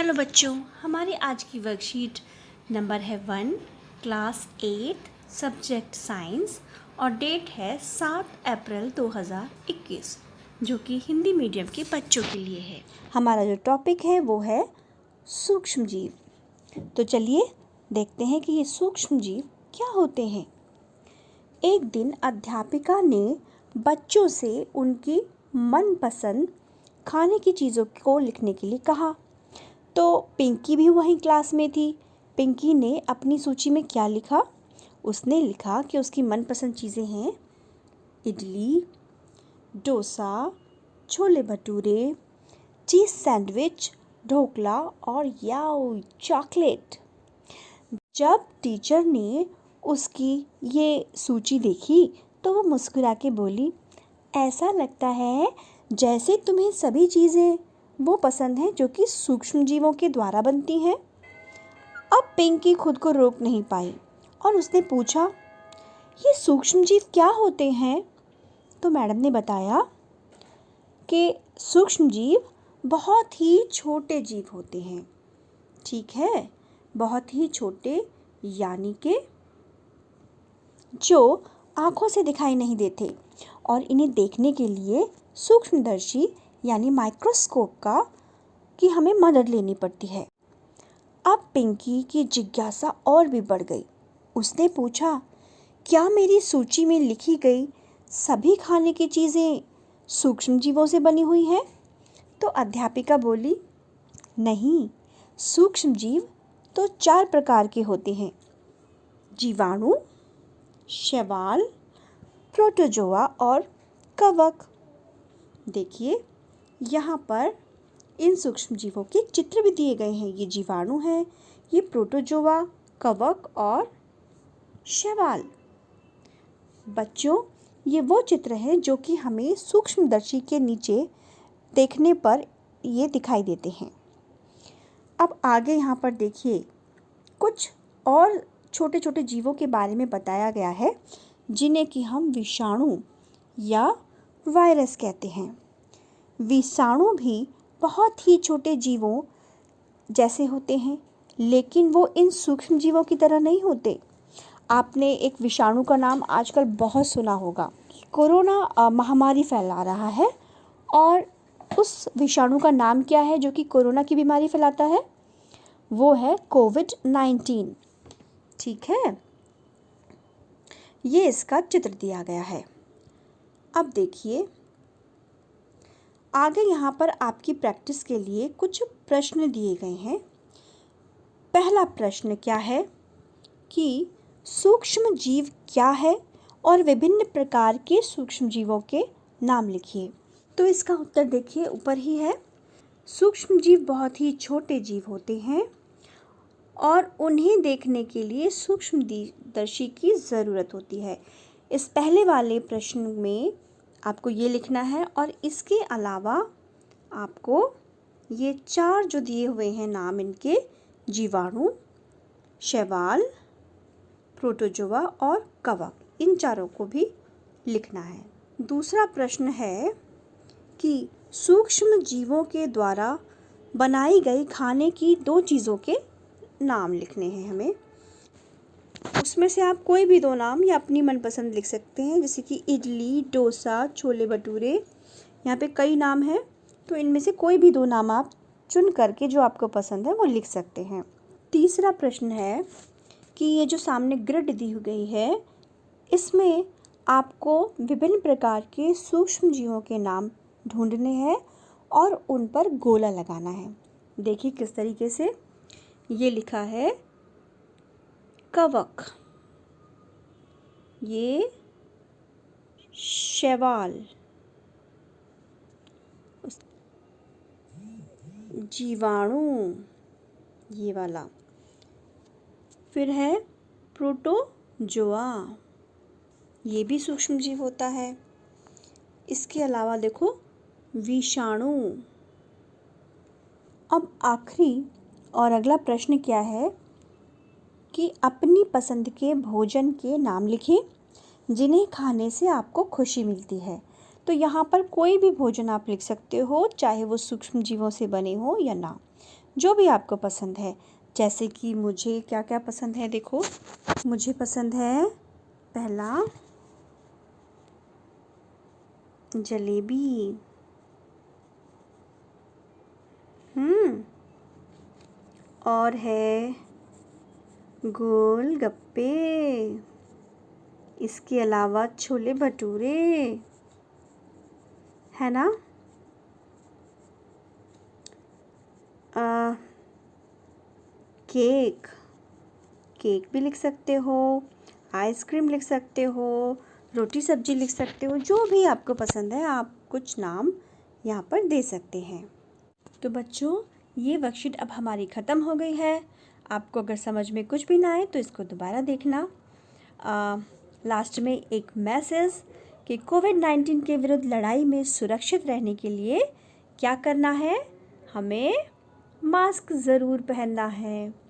Hello बच्चों, हमारी आज की वर्कशीट नंबर है 1, क्लास 8, सब्जेक्ट साइंस और डेट है 7 अप्रैल 2021, जो कि हिंदी मीडियम के बच्चों के लिए है। हमारा जो टॉपिक है वो है सूक्ष्म जीव। तो चलिए देखते हैं कि ये सूक्ष्म जीव क्या होते हैं। एक दिन अध्यापिका ने बच्चों से उनकी मनपसंद खाने की चीज़ों को लिखने के लिए कहा। तो पिंकी भी वहीं क्लास में थी। पिंकी ने अपनी सूची में क्या लिखा? उसने लिखा कि उसकी मनपसंद चीज़ें हैं इडली, डोसा, छोले भटूरे, चीज़ सैंडविच, ढोकला और याओ चॉकलेट। जब टीचर ने उसकी ये सूची देखी तो वो मुस्कुरा के बोली, ऐसा लगता है जैसे तुम्हें सभी चीज़ें वो पसंद है जो कि सूक्ष्म जीवों के द्वारा बनती हैं। अब पिंकी खुद को रोक नहीं पाई और उसने पूछा, ये सूक्ष्म जीव क्या होते हैं? तो मैडम ने बताया कि सूक्ष्म जीव बहुत ही छोटे जीव होते हैं। ठीक है, बहुत ही छोटे, यानी कि जो आँखों से दिखाई नहीं देते और इन्हें देखने के लिए सूक्ष्मदर्शी यानी माइक्रोस्कोप की हमें मदद लेनी पड़ती है। अब पिंकी की जिज्ञासा और भी बढ़ गई। उसने पूछा, क्या मेरी सूची में लिखी गई सभी खाने की चीज़ें सूक्ष्म जीवों से बनी हुई हैं? तो अध्यापिका बोली, नहीं, सूक्ष्म जीव तो 4 प्रकार के होते हैं, जीवाणु, शैवाल, प्रोटोजोआ और कवक। देखिए यहाँ पर इन सूक्ष्म जीवों के चित्र भी दिए गए हैं। ये जीवाणु हैं, ये प्रोटोजोआ, कवक और शैवाल। बच्चों, ये वो चित्र हैं जो कि हमें सूक्ष्मदर्शी के नीचे देखने पर ये दिखाई देते हैं। अब आगे यहाँ पर देखिए, कुछ और छोटे छोटे जीवों के बारे में बताया गया है जिन्हें कि हम विषाणु या वायरस कहते हैं। विषाणु भी बहुत ही छोटे जीवों जैसे होते हैं, लेकिन वो इन सूक्ष्म जीवों की तरह नहीं होते। आपने एक विषाणु का नाम आजकल बहुत सुना होगा। कोरोना महामारी फैला रहा है और उस विषाणु का नाम क्या है जो कि कोरोना की बीमारी फैलाता है? वो है कोविड-19। ठीक है, ये इसका चित्र दिया गया है। अब देखिए आगे यहाँ पर आपकी प्रैक्टिस के लिए कुछ प्रश्न दिए गए हैं। पहला प्रश्न क्या है कि सूक्ष्म जीव क्या है और विभिन्न प्रकार के सूक्ष्म जीवों के नाम लिखिए। तो इसका उत्तर देखिए ऊपर ही है। सूक्ष्म जीव बहुत ही छोटे जीव होते हैं और उन्हें देखने के लिए सूक्ष्मदर्शी की ज़रूरत होती है। इस पहले वाले प्रश्न में आपको ये लिखना है और इसके अलावा आपको ये 4 जो दिए हुए हैं नाम इनके, जीवाणु, शैवाल, प्रोटोजोआ और कवक, इन चारों को भी लिखना है। दूसरा प्रश्न है कि सूक्ष्म जीवों के द्वारा बनाई गई खाने की 2 चीज़ों के नाम लिखने हैं हमें। उसमें से आप कोई भी 2 नाम या अपनी मनपसंद लिख सकते हैं, जैसे कि इडली, डोसा, छोले भटूरे। यहाँ पे कई नाम हैं, तो इनमें से कोई भी 2 नाम आप चुन करके जो आपको पसंद है वो लिख सकते हैं। तीसरा प्रश्न है कि ये जो सामने ग्रिड दी गई है, इसमें आपको विभिन्न प्रकार के सूक्ष्म जीवों के नाम ढूंढने हैं और उन पर गोला लगाना है। देखिए किस तरीके से ये लिखा है, कवक, ये शैवाल, जीवाणु ये वाला, फिर है प्रोटोजोआ, ये भी सूक्ष्म जीव होता है। इसके अलावा देखो विषाणु। अब आखिरी और अगला प्रश्न क्या है कि अपनी पसंद के भोजन के नाम लिखें जिन्हें खाने से आपको खुशी मिलती है। तो यहाँ पर कोई भी भोजन आप लिख सकते हो, चाहे वो सूक्ष्म जीवों से बने हो या ना। जो भी आपको पसंद है। जैसे कि मुझे क्या क्या पसंद है, देखो मुझे पसंद है पहला जलेबी, और है गोलगप्पे, इसके अलावा छोले भटूरे, है ना। केक, केक भी लिख सकते हो, आइसक्रीम लिख सकते हो, रोटी सब्जी लिख सकते हो, जो भी आपको पसंद है आप कुछ नाम यहाँ पर दे सकते हैं। तो बच्चों, ये वर्कशीट अब हमारी ख़त्म हो गई है। आपको अगर समझ में कुछ भी ना आए तो इसको दोबारा देखना। लास्ट में एक मैसेज कि कोविड-19 के विरुद्ध लड़ाई में सुरक्षित रहने के लिए क्या करना है, हमें मास्क ज़रूर पहनना है।